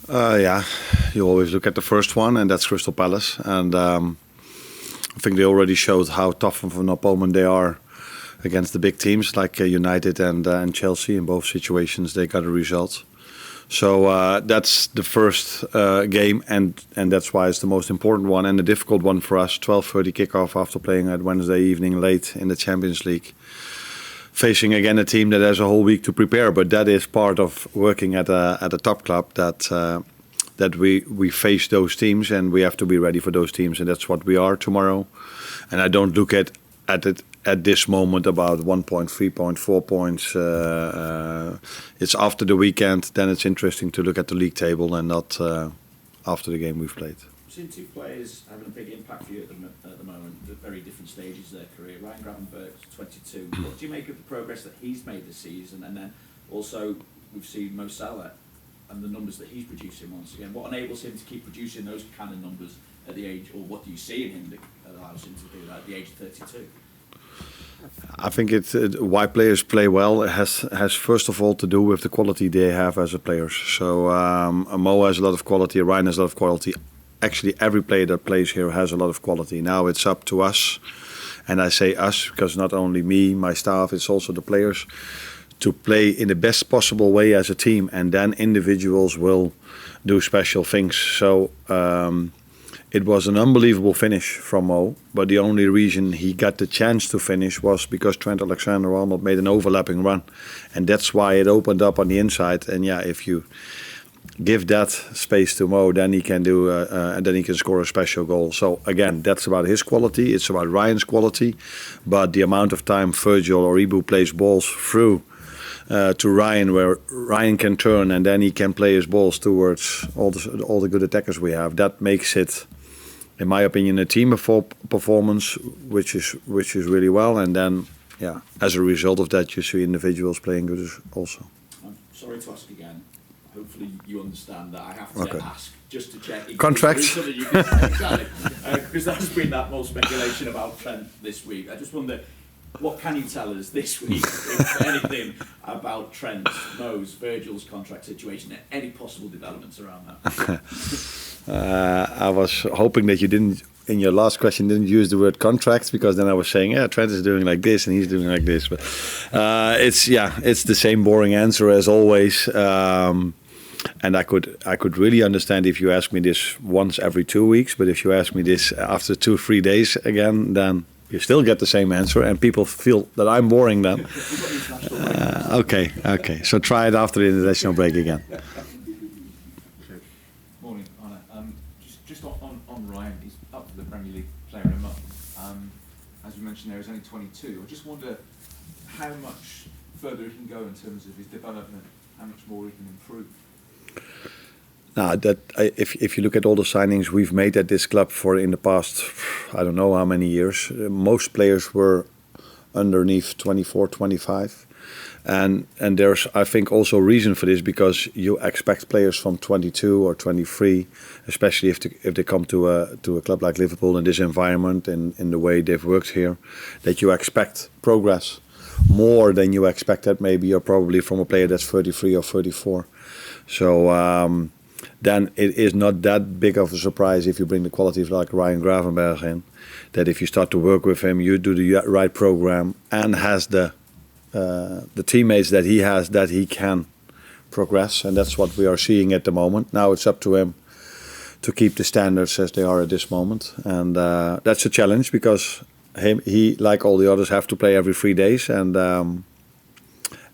Yeah, you always look at the first one, and that's Crystal Palace. And I think they already showed how tough of an opponent they are against the big teams like United and Chelsea. In both situations, they got a result. So that's the first game, and that's why it's the most important one and the difficult one for us. 12:30 kickoff after playing at Wednesday evening late in the Champions League. Facing again a team that has a whole week to prepare, but that is part of working at a top club. That we face those teams and we have to be ready for those teams, and that's what we are tomorrow. And I don't look at it at this moment about 1 point, 3 point, 4 points. It's after the weekend, then it's interesting to look at the league table and not after the game we've played. We've seen two players having a big impact for you at the moment, at very different stages of their career. Ryan Gravenberch, 22. What do you make of the progress that he's made this season? And then also we've seen Mo Salah and the numbers that he's producing once again. What enables him to keep producing those kind of numbers at the age, or what do you see in him that allows him to do that at the age of 32? I think why players play well has first of all to do with the quality they have as a players. So Mo has a lot of quality, Ryan has a lot of quality. Actually, every player that plays here has a lot of quality. Now it's up to us, and I say us because not only me, my staff, it's also the players, to play in the best possible way as a team, and then individuals will do special things. So it was an unbelievable finish from Mo, but the only reason he got the chance to finish was because Trent Alexander-Arnold made an overlapping run, and that's why it opened up on the inside. And yeah, if you give that space to Mo, then he can do, and then he can score a special goal. So again, that's about his quality. It's about Ryan's quality, but the amount of time Virgil or Ibu plays balls through to Ryan, where Ryan can turn and then he can play his balls towards all the good attackers we have. That makes it, in my opinion, a team performance, which is really well. And then, yeah, as a result of that, you see individuals playing good also. I'm sorry to ask again. Hopefully you understand that I have to ask just to check. Contracts. Exactly. Because there's been that more speculation about Trent this week. I just wonder, what can you tell us this week, if anything, about Trent, Mo's, Virgil's contract situation, and any possible developments around that? I was hoping that you didn't, in your last question, didn't use the word contracts, because then I was saying, yeah, Trent is doing like this and he's doing like this. But it's the same boring answer as always. And I could really understand if you ask me this once every 2 weeks, but if you ask me this after 2-3 days again, then you still get the same answer, and people feel that I'm boring then. Okay. So try it after the international break again. Morning, Arne. Just on Ryan, he's up for the Premier League Player of the Month. As we mentioned, there he's only 22. I just wonder how much further he can go in terms of his development, how much more he can improve. Now, if you look at all the signings we've made at this club for in the past, I don't know how many years, most players were underneath 24, 25. And there's, I think, also reason for this, because you expect players from 22 or 23, especially if they come to a club like Liverpool in this environment and in the way they've worked here, that you expect progress more than you expected maybe or probably from a player that's 33 or 34. So then it is not that big of a surprise if you bring the qualities like Ryan Gravenberch in, that if you start to work with him, you do the right program and has the teammates that he has, that he can progress. And that's what we are seeing at the moment. Now it's up to him to keep the standards as they are at this moment. And that's a challenge, because he, like all the others, have to play every 3 days.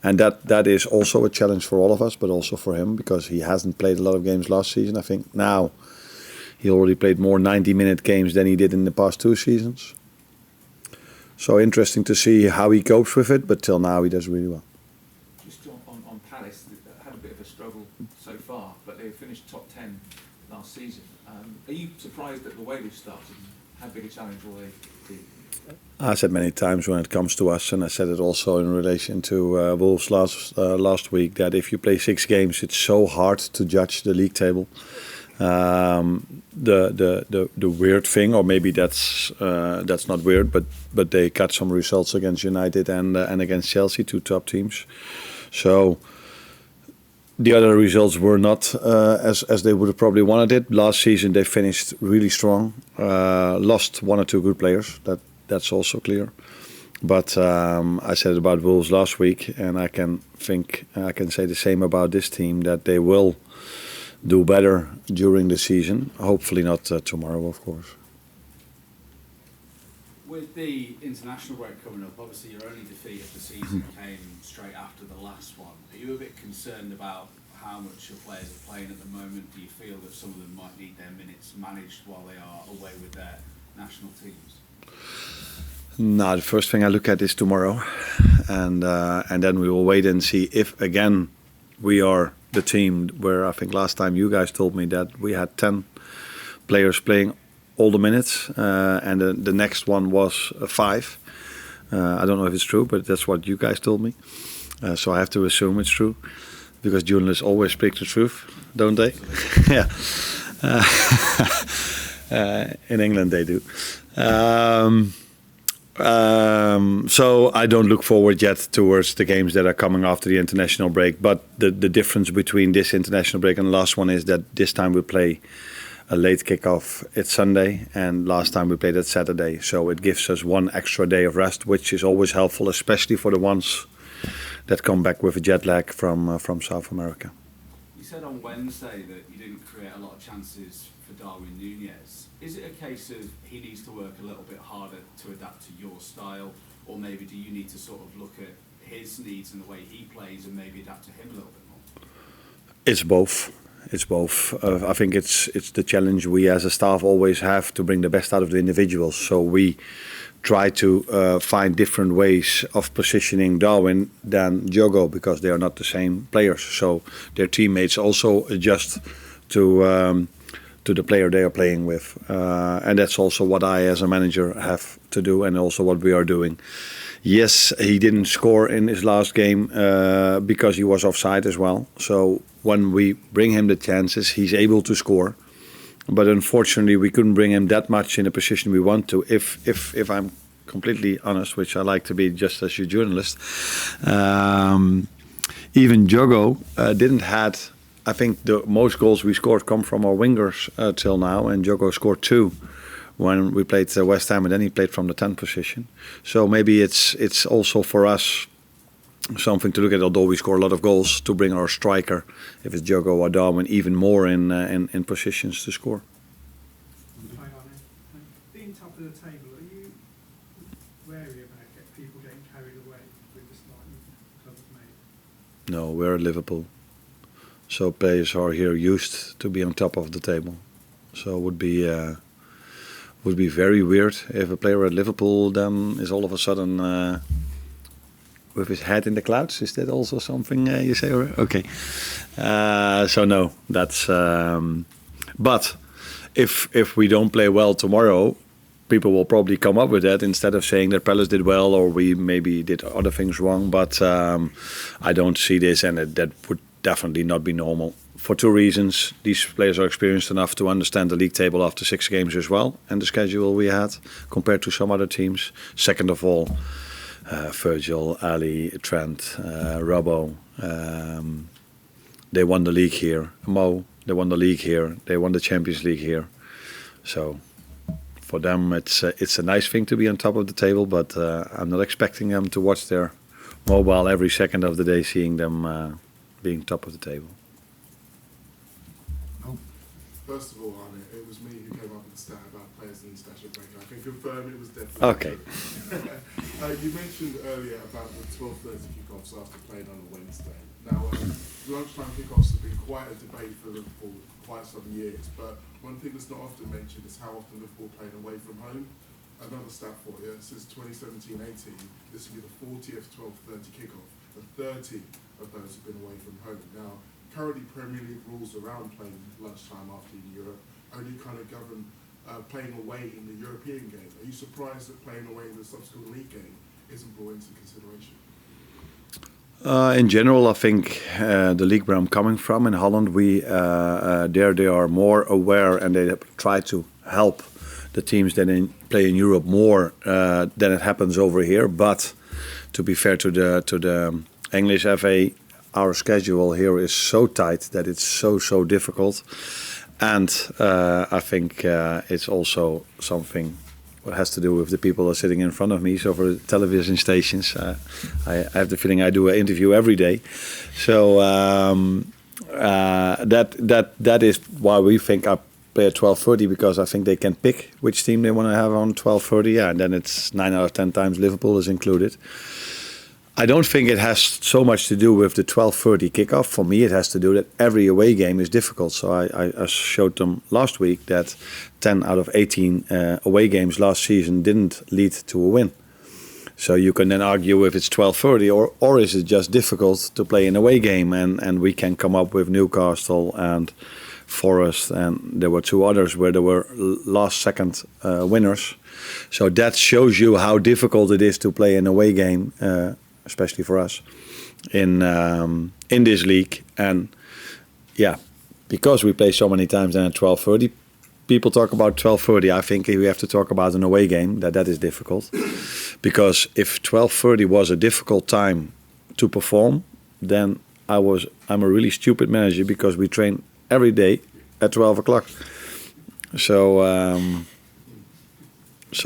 And that is also a challenge for all of us, but also for him, because he hasn't played a lot of games last season. I think now he already played more 90-minute games than he did in the past 2 seasons. So interesting to see how he copes with it, but till now he does really well. Just on Palace, they had a bit of a struggle so far, but they finished top 10 last season. Are you surprised at the way they've started? How big a challenge will they be? I said many times when it comes to us, and I said it also in relation to Wolves last week, that if you play 6 games, it's so hard to judge the league table. The weird thing, or maybe that's not weird, but they got some results against United and against Chelsea, 2 top teams. So the other results were not as they would have probably wanted it. Last season they finished really strong. Lost one or two good players. That's also clear. But I said about Wolves last week, and I can say the same about this team, that they will do better during the season. Hopefully not tomorrow, of course. With the international break coming up, obviously your only defeat of the season came straight after the last one. Are you a bit concerned about how much your players are playing at the moment? Do you feel that some of them might need their minutes managed while they are away with their national teams? No, the first thing I look at is tomorrow, and then we will wait and see if again we are the team where I think last time you guys told me that we had 10 players playing all the minutes, and the next one was 5. I don't know if it's true, but that's what you guys told me. So I have to assume it's true, because journalists always speak the truth, don't they? Yeah. In England they do. So I don't look forward yet towards the games that are coming after the international break. But the difference between this international break and the last one is that this time we play a late kickoff. It's Sunday, and last time we played it Saturday. So it gives us one extra day of rest, which is always helpful, especially for the ones that come back with a jet lag from South America. You said on Wednesday that you didn't create a lot of chances for Darwin Nunez. Is it a case of he needs to work a little bit harder to adapt to your style, or maybe do you need to sort of look at his needs and the way he plays and maybe adapt to him a little bit more? It's both. It's both. I think it's the challenge we as a staff always have, to bring the best out of the individuals. So we try to find different ways of positioning Darwin than Diogo, because they are not the same players. So their teammates also adjust to the player they are playing with, and that's also what I as a manager have to do, and also what we are doing. Yes, he didn't score in his last game because he was offside as well. So when we bring him the chances, he's able to score. But unfortunately, we couldn't bring him that much in a position we want to. If I'm completely honest, which I like to be, just as you journalist, even Diogo didn't had. I think the most goals we scored come from our wingers till now, and Diogo scored 2 when we played West Ham, and then he played from the 10th position. So maybe it's also for us something to look at, although we score a lot of goals, to bring our striker, if it's Diogo or Darwin, even more in positions to score. Hi, Arne. Being top of the table, are you wary about people getting carried away with the start the club have made? No, we're at Liverpool. So players are here used to be on top of the table. So it would be very weird if a player at Liverpool then is all of a sudden with his head in the clouds. Is that also something you say? Okay. So no, that's. But if we don't play well tomorrow, people will probably come up with that instead of saying that Palace did well or we maybe did other things wrong. But I don't see this, and that would definitely not be normal. For 2 reasons. These players are experienced enough to understand the league table after 6 games as well, and the schedule we had compared to some other teams. Second of all, Virgil, Ali, Trent, Robbo, they won the league here. Mo, they won the league here. They won the Champions League here. So for them, it's a nice thing to be on top of the table, but I'm not expecting them to watch their mobile every second of the day, seeing them being top of the table. First of all, Arne, it was me who came up with the stat about players in the international break. I can confirm it was definitely Okay. You mentioned earlier about the 12:30 kickoffs after playing on a Wednesday. Now, lunchtime kickoffs have been quite a debate for Liverpool for quite some years, but one thing that's not often mentioned is how often Liverpool playing away from home. Another stat for you, since 2017-18, this will be the 40th 12:30 kickoff, and 30 of those have been away from home. Now, currently Premier League rules around playing lunchtime after in Europe only kind of govern playing away in the European game. Are you surprised that playing away in the subsequent league game isn't brought into consideration? In general, I think the league where I'm coming from in Holland, there they are more aware, and they try to help the teams that play in Europe more than it happens over here. But to be fair to the English FA, our schedule here is so tight that it's so difficult. And I think it's also something what has to do with the people that are sitting in front of me. So for the television stations, I have the feeling I do an interview every day. So that is why we think I play at 12:30, because I think they can pick which team they want to have on 12:30. Yeah, and then it's 9 out of 10 times Liverpool is included. I don't think it has so much to do with the 12:30 kickoff. For me, it has to do that every away game is difficult. So I showed them last week that 10 out of 18 away games last season didn't lead to a win. So you can then argue if it's 12:30 or is it just difficult to play an away game, and we can come up with Newcastle and Forest, and there were 2 others where there were last second winners. So that shows you how difficult it is to play an away game, especially for us in this league. And yeah, because we play so many times then at 12:30, people talk about 12:30. I think we have to talk about an away game, that is difficult. Because if 12:30 was a difficult time to perform, then I'm a really stupid manager, because we train every day at 12 o'clock. So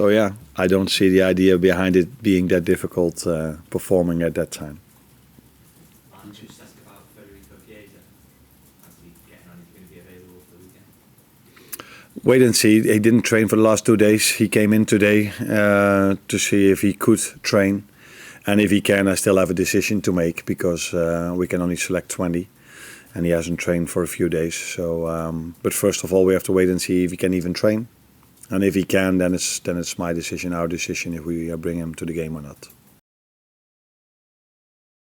yeah, I don't see the idea behind it being that difficult performing at that time. Just ask about Federico Chiesa. How's he getting on? He's going to be available for the weekend? Wait and see. He didn't train for the last 2 days. He came in today to see if he could train. And if he can, I still have a decision to make, because we can only select 20. And he hasn't trained for a few days. So, but first of all, we have to wait and see if he can even train. And if he can, then it's my decision, our decision, if we bring him to the game or not.